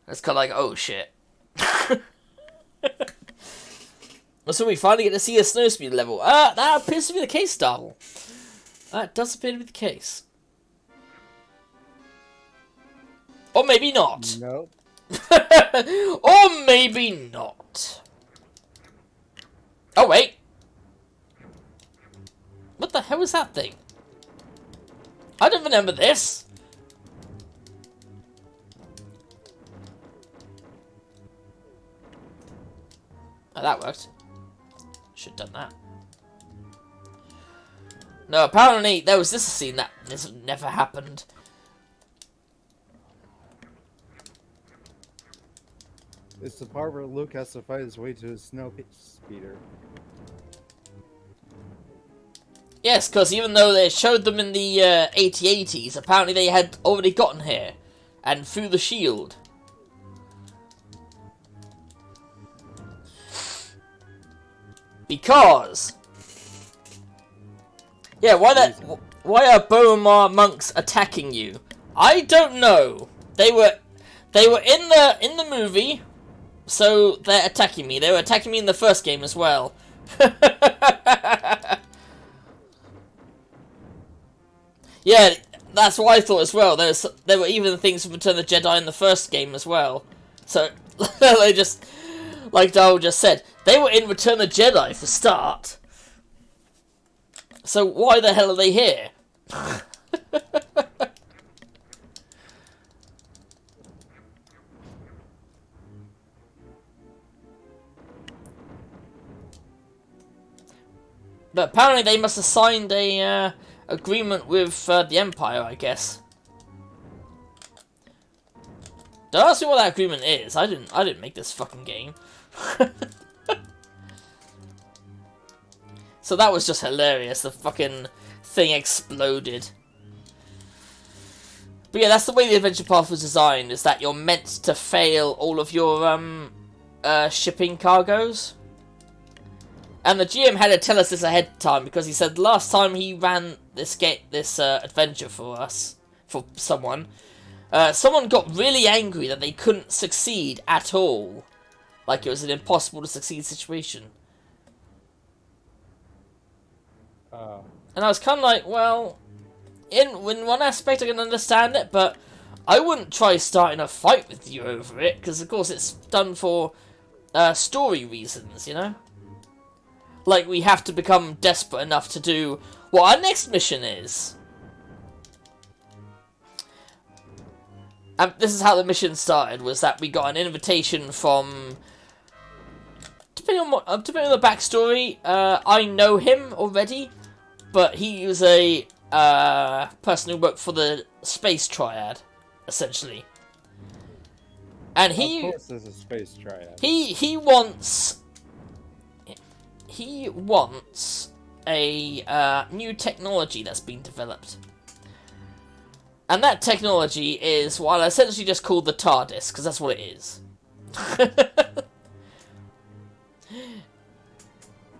It's kind of like, oh shit. So we finally get to see a snowspeed level. That appears to be the case, Darwell. That does appear to be the case. Or maybe not. Nope. Or maybe not. Oh, wait. What the hell is that thing? I don't remember this. Oh, that worked. Should have done that. No, apparently there was this scene that this never happened. It's the part where Luke has to fight his way to his Snowspeeder. Yes, because even though they showed them in the 8080s, apparently they had already gotten here. And through the shield. Because... Yeah, why are Boromar monks attacking you? I don't know. They were in the movie, so they're attacking me. They were attacking me in the first game as well. Yeah, that's what I thought as well. There were even things from Return of the Jedi in the first game as well. So they just, like Darwell just said, they were in Return of the Jedi for start. So why the hell are they here? But apparently they must have signed a agreement with the Empire, I guess. Don't ask me what that agreement is. I didn't make this fucking game. So that was just hilarious. The fucking thing exploded. But yeah, that's the way the adventure path was designed. Is that you're meant to fail all of your shipping cargoes. And the GM had to tell us this ahead of time because he said last time he ran this adventure for someone, someone got really angry that they couldn't succeed at all, like it was an impossible to succeed situation. And I was kind of like, well, in one aspect I can understand it, but I wouldn't try starting a fight with you over it because of course it's done for story reasons, you know. Like, we have to become desperate enough to do what our next mission is. And this is how the mission started, was that we got an invitation from... Depending on the backstory, I know him already, but he was a person who worked for the Space Triad, essentially. And he... Of course there's a Space Triad. He wants a new technology that's been developed. And that technology is what I essentially just call the TARDIS, because that's what it is.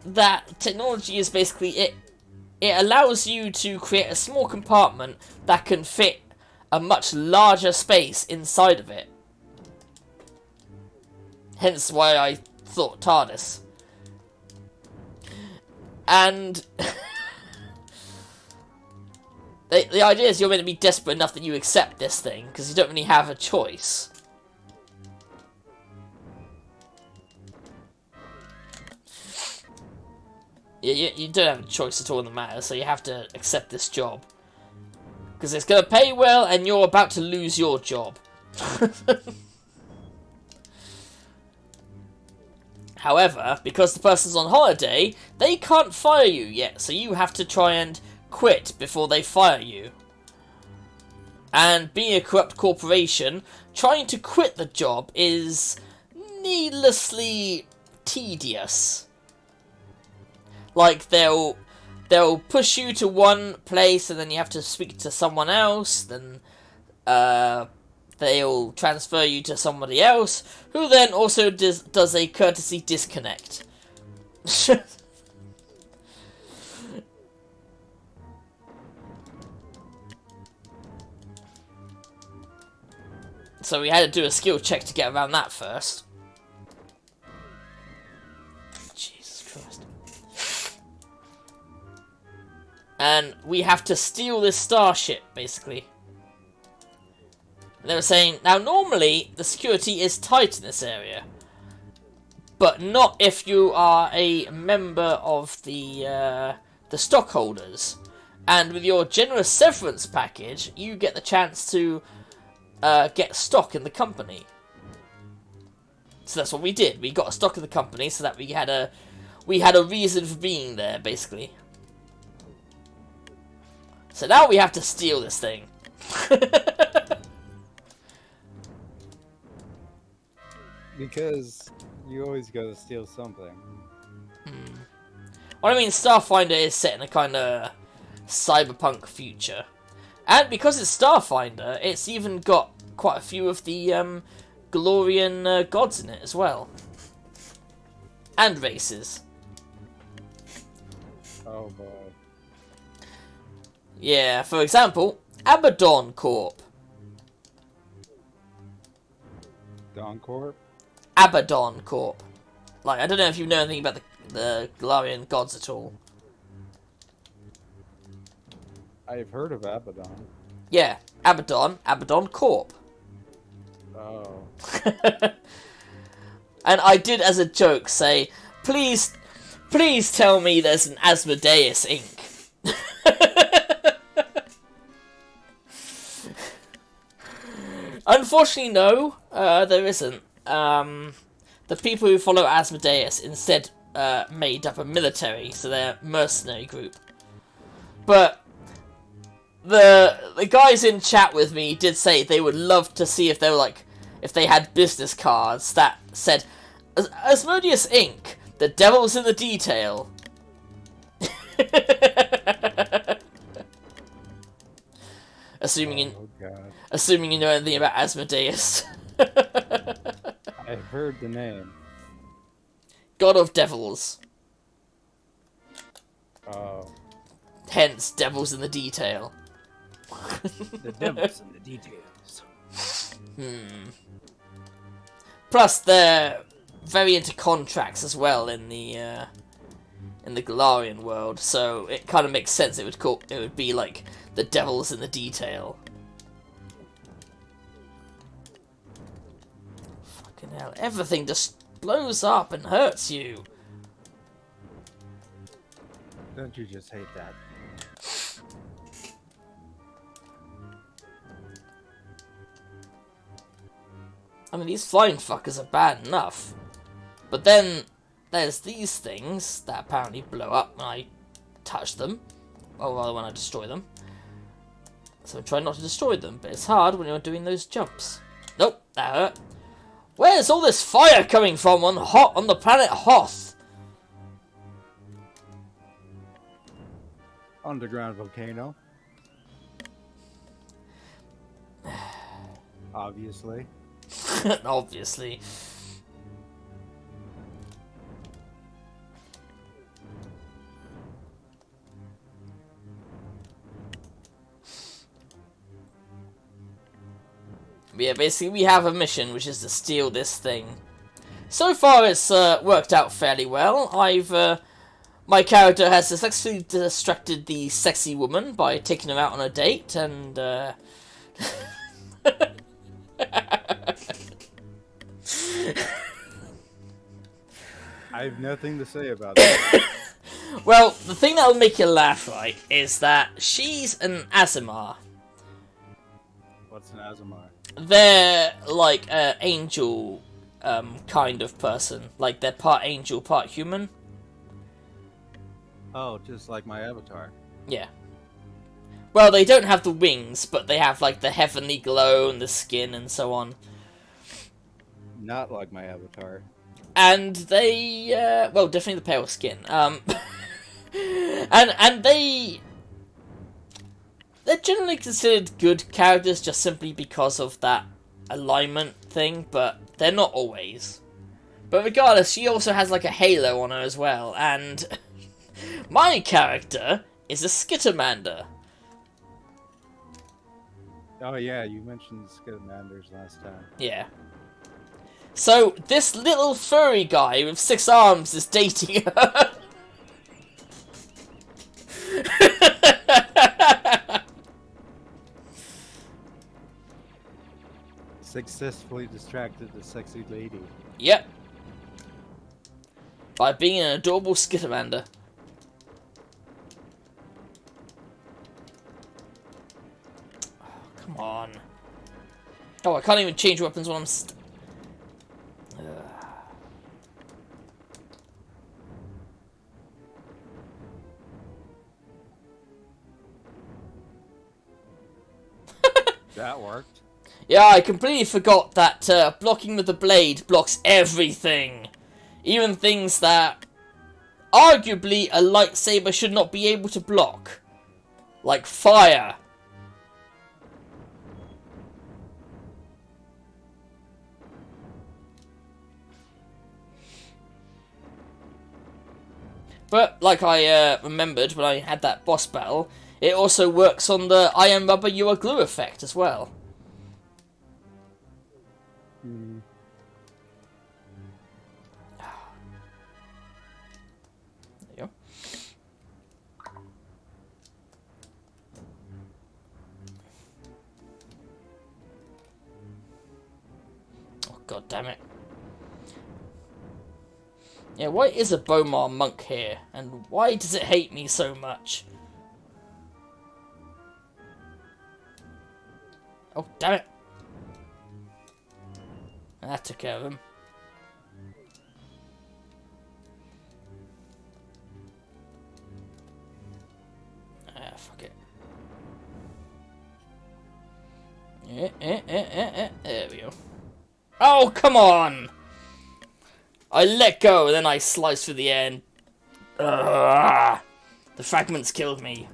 That technology is basically it allows you to create a small compartment that can fit a much larger space inside of it. Hence why I thought TARDIS. And the idea is you're meant to be desperate enough that you accept this thing, because you don't really have a choice. You don't have a choice at all in the matter, so you have to accept this job. Because it's going to pay well, and you're about to lose your job. However, because the person's on holiday, they can't fire you yet, so you have to try and quit before they fire you. And being a corrupt corporation, trying to quit the job is needlessly tedious. Like, they'll push you to one place, and then you have to speak to someone else, then they'll transfer you to somebody else, who then also does a courtesy disconnect. So we had to do a skill check to get around that first. Jesus Christ. And we have to steal this starship, basically. They were saying, now normally the security is tight in this area. But not if you are a member of the stockholders. And with your generous severance package, you get the chance to get stock in the company. So that's what we did. We got a stock in the company so that we had a reason for being there, basically. So now we have to steal this thing. Because you always gotta steal something. Well, I mean, Starfinder is set in a kind of cyberpunk future. And because it's Starfinder, it's even got quite a few of the Galorian gods in it as well. And races. Oh boy. Yeah, for example, Abaddon Corp. Dawn Corp? Abaddon Corp. Like, I don't know if you know anything about the Galarian gods at all. I've heard of Abaddon. Yeah, Abaddon Corp. Oh. And I did, as a joke, say, please tell me there's an Asmodeus Inc. Unfortunately, no, there isn't. The people who follow Asmodeus instead made up a military, so they're a mercenary group. But the guys in chat with me did say they would love to see if they were if they had business cards that said Asmodeus Inc. The devil's in the detail. Assuming you know anything about Asmodeus. I've heard the name. God of devils. Oh. Hence, devil's in the detail. The devil's in the details. Plus, they're very into contracts as well in the Galarian world, so it kind of makes sense. It would be like the devil's in the detail. Fucking hell! Everything just blows up and hurts you. Don't you just hate that? I mean, these flying fuckers are bad enough. But then, there's these things that apparently blow up when I touch them. Or rather, when I destroy them. So I try not to destroy them, but it's hard when you're doing those jumps. Nope, that hurt. Where's all this fire coming from on the planet Hoth? Underground volcano. Obviously. Obviously. But yeah, basically we have a mission, which is to steal this thing. So far it's worked out fairly well. My character has successfully distracted the sexy woman by taking her out on a date, and I have nothing to say about that. well, the thing that will make you laugh, right, is that she's an Azimar. What's an Azimar? They're like an angel kind of person. Like, they're part angel, part human. Oh, just like my avatar. Yeah. Well, they don't have the wings, but they have, like, the heavenly glow and the skin and so on. Not like my avatar. And they, well, definitely the pale skin. And they're generally considered good characters just simply because of that alignment thing, but they're not always. But regardless, she also has, like, a halo on her as well, and my character is a Skittermander. Oh yeah, you mentioned Scaramanders last time. Yeah. So, this little furry guy with 6 arms is dating her. Successfully distracted the sexy lady. Yep. By being an adorable Skittermander. Oh, come on. Oh, I can't even change weapons when I'm That worked. Yeah, I completely forgot that blocking with the blade blocks everything. Even things that arguably a lightsaber should not be able to block. Like fire. But, like I remembered when I had that boss battle, it also works on the I am rubber, you are glue effect as well. Hmm. There you go. Oh, god damn it. Yeah, why is a Bomar monk here? And why does it hate me so much? Oh, damn it. That took care of him. Ah, fuck it. There we go. Oh, come on! I let go, and then I sliced through the air, and... the fragments killed me.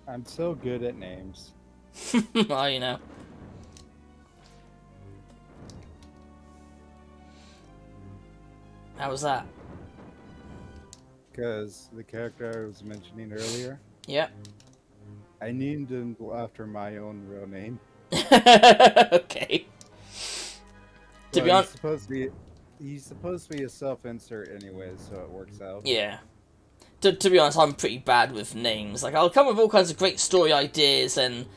I'm so good at names. Well, you know. How was that? Because the character I was mentioning earlier, Yep. I named him after my own real name. Okay. To be honest, he's supposed to be a self-insert anyway, so it works out. yeah. To be honest, I'm pretty bad with names. Like, I'll come up with all kinds of great story ideas and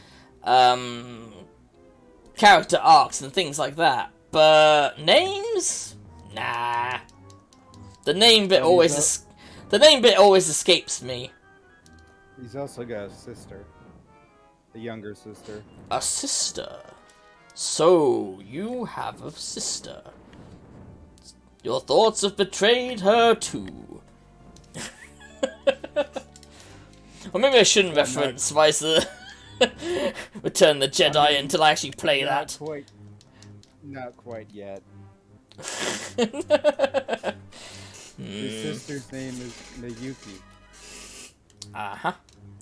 character arcs and things like that. But names? Nah. The name bit always escapes me. He's also got a sister, a younger sister. A sister. So you have a sister. Your thoughts have betrayed her too. Or maybe I shouldn't reference Rise of the Return of the Jedi until I actually play that. Not quite yet. His Mm. sister's name is Miyuki. Uh-huh.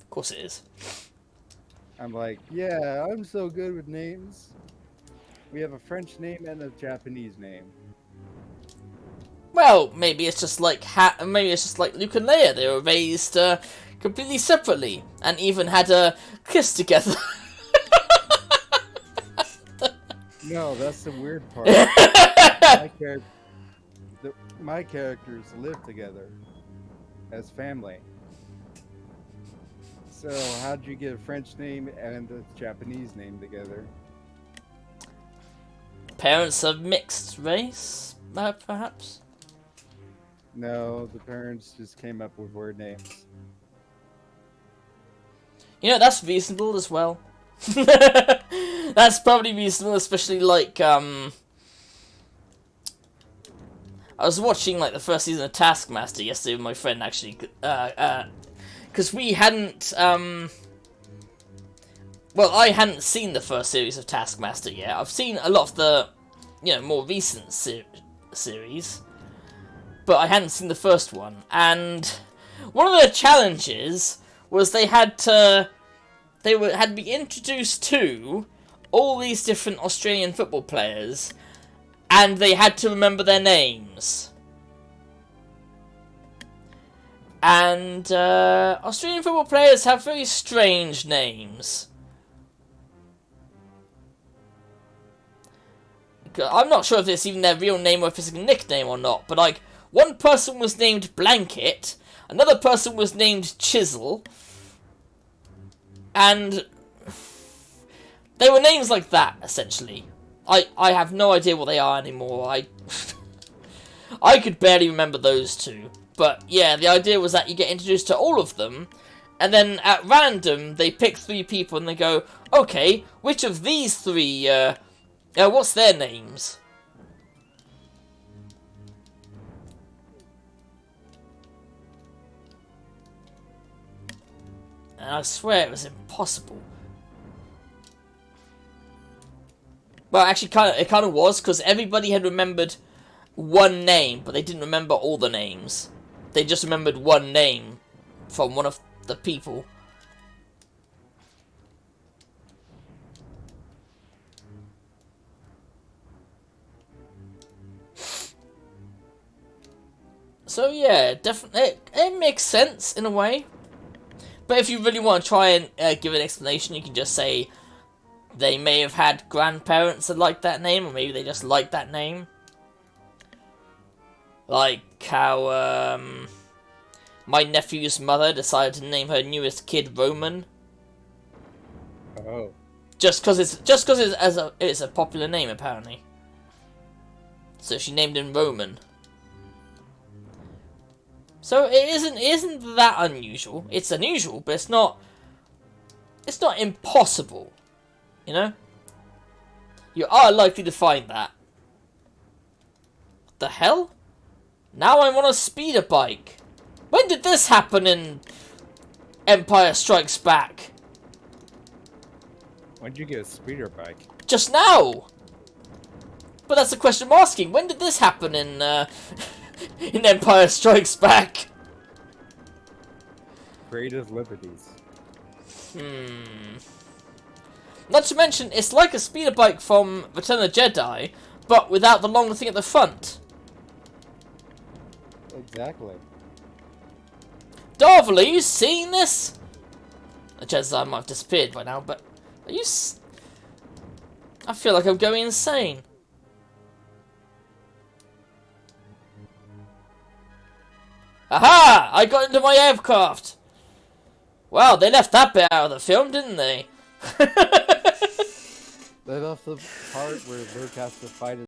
Of course it is. I'm like, yeah, I'm so good with names. We have a French name and a Japanese name. Well, maybe it's just like maybe it's just like Luke and Leia. They were raised completely separately and even had a kiss together. No, that's the weird part. My characters live together as family. So how'd you get a French name and a Japanese name together? Parents of mixed race, perhaps? No, the parents just came up with weird names. You know, that's reasonable as well. That's probably reasonable, especially like, I was watching like the first season of Taskmaster yesterday with my friend, actually, because we hadn't, well, I hadn't seen the first series of Taskmaster yet. I've seen a lot of the, more recent series, but I hadn't seen the first one. And one of the challenges was they had to be introduced to all these different Australian football players, and they had to remember their names. And Australian football players have very strange names. I'm not sure if it's even their real name or if it's a nickname or not, but like, one person was named Blanket, another person was named Chisel, and they were names like that, essentially. I have no idea what they are anymore. I could barely remember those two. But yeah, the idea was that you get introduced to all of them, and then at random, they pick 3 people and they go, okay, which of these 3, what's their names? And I swear it was impossible. Well, actually, it kind of was, because everybody had remembered one name, but they didn't remember all the names. They just remembered one name from one of the people. So yeah, definitely, it makes sense in a way. But if you really want to try and give an explanation, you can just say they may have had grandparents that liked that name, or maybe they just liked that name. Like how my nephew's mother decided to name her newest kid Roman. Oh. Just because it's a popular name apparently. So she named him Roman. So it isn't that unusual. It's unusual, but it's not impossible. You know? You are likely to find that. What the hell? Now I'm on a speeder bike. When did this happen in Empire Strikes Back? When did you get a speeder bike? Just now! But that's the question I'm asking. When did this happen in in Empire Strikes Back? Creative liberties. Not to mention, it's like a speeder bike from Return of the Jedi, but without the long thing at the front. Exactly. Darvel, are you seeing this? The chances are I might have disappeared by now, but are you I feel like I'm going insane. Aha! I got into my aircraft! Wow, they left that bit out of the film, didn't they? They left the part where Luke has to fight